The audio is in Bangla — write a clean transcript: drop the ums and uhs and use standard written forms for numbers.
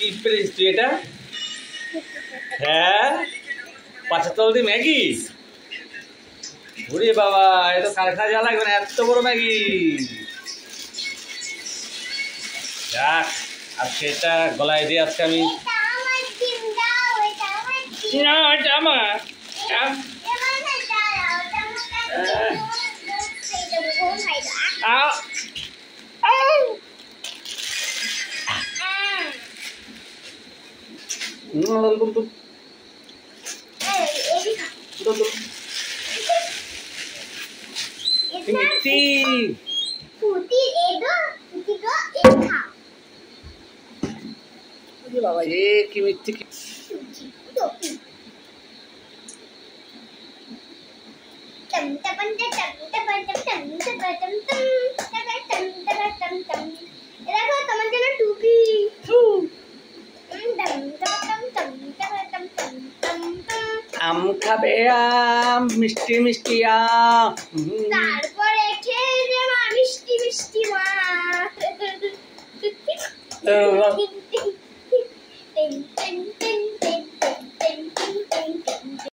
কি পেরেছিস তুই এটা? হ্যাঁ, 75 দি ম্যাগি। ওরে বাবা, এটা কারখানা যা লাগবে না, এত বড় ম্যাগি। যাক, আজকে এটা গলায় দিয়ে আজকে আমি না, এটা আমার বাবা রে, কি মিথ্যে। আম খাবে আম, মিষ্টি মিষ্টি আম, তারপরে খেয়ে মিষ্টি মিষ্টি মা।